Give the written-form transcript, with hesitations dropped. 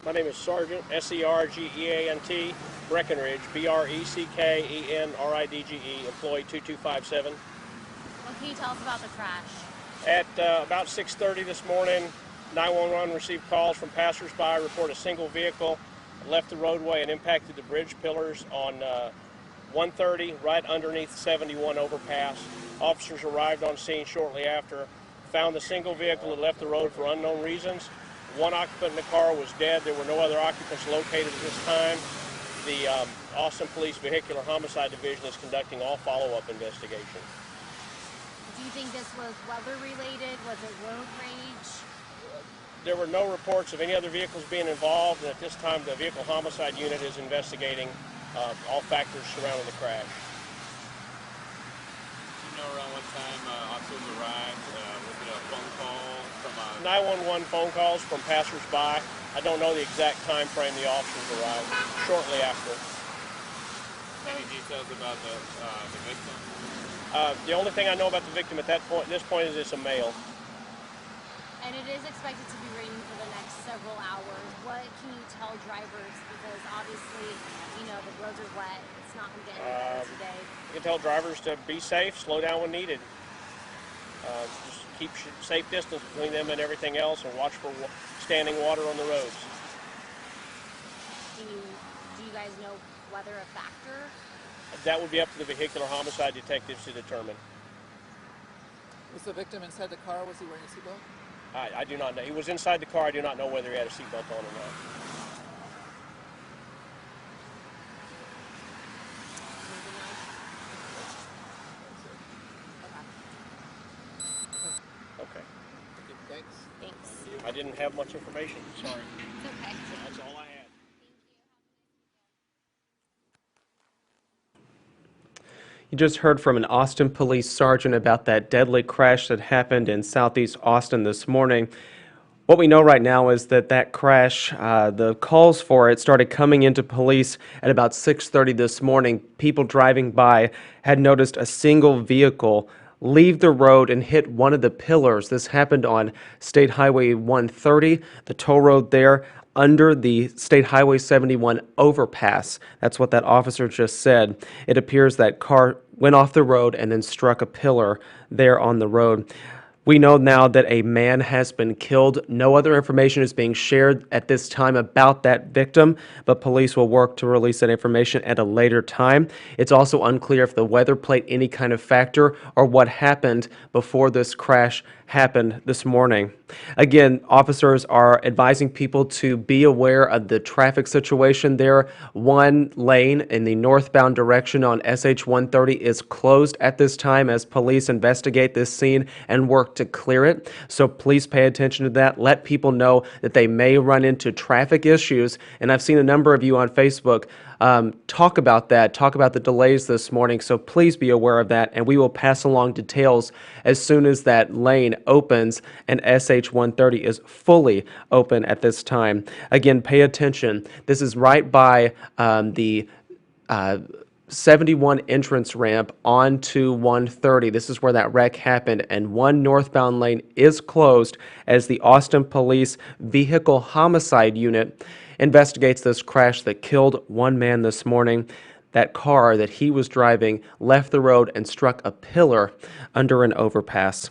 My name is Sergeant, S-E-R-G-E-A-N-T, Breckenridge, B-R-E-C-K-E-N-R-I-D-G-E, employee 2257. What can you tell us about the crash? At about 6:30 this morning, 911 received calls from passersby, report a single vehicle left the roadway and impacted the bridge pillars on 130 right underneath 71 overpass. Officers arrived on scene shortly after, found the single vehicle that left the road for unknown reasons. One occupant in the car was dead. There were no other occupants located at this time. The Austin Police Vehicular Homicide Division is conducting all follow-up investigation. Do you think this was weather related? Was it road rage? There were no reports of any other vehicles being involved, and at this time the Vehicle Homicide Unit is investigating all factors surrounding the crash. Do you know around what time officers arrived? Was it a phone call from 911 phone calls from passersby. I don't know the exact time frame the officers arrived. Shortly after. any details about the victim? The only thing I know about the victim at this point is it's a male. And it is expected to be raining for the next several hours. What can you tell drivers? Because obviously, the roads are wet. It's not going to get any better today. I can tell drivers to be safe, slow down when needed. Just keep safe distance between them and everything else, and watch for standing water on the roads. Do you guys know whether a factor? That would be up to the vehicular homicide detectives to determine. Was the victim inside the car? Was he wearing a seatbelt? I do not know. He was inside the car. I do not know whether he had a seatbelt on or not. Okay. Thanks. Thanks. I didn't have much information. Sorry. It's okay. That's all I had. You just heard from an Austin police sergeant about that deadly crash that happened in southeast Austin this morning. What we know right now is that crash, the calls for it started coming into police at about 6:30 this morning. People driving by had noticed a single vehicle leave the road and hit one of the pillars. This happened on State Highway 130, the toll road there, under the State Highway 71 overpass. That's what that officer just said. It appears that car went off the road and then struck a pillar there on the road. We know now that a man has been killed. No other information is being shared at this time about that victim, but police will work to release that information at a later time. It's also unclear if the weather played any kind of factor or what happened before this crash happened this morning. Again, officers are advising people to be aware of the traffic situation there. One lane in the northbound direction on SH 130 is closed at this time as police investigate this scene and work to clear it. So please pay attention to that. Let people know that they may run into traffic issues. And I've seen a number of you on Facebook talk about the delays this morning. So please be aware of that, and we will pass along details as soon as that lane opens and SH 130 is fully open at this time. Again, pay attention. This is right by the 71 entrance ramp onto 130. This is where that wreck happened, and one northbound lane is closed as the Austin Police Vehicle Homicide Unit investigates this crash that killed one man this morning. That car that he was driving left the road and struck a pillar under an overpass.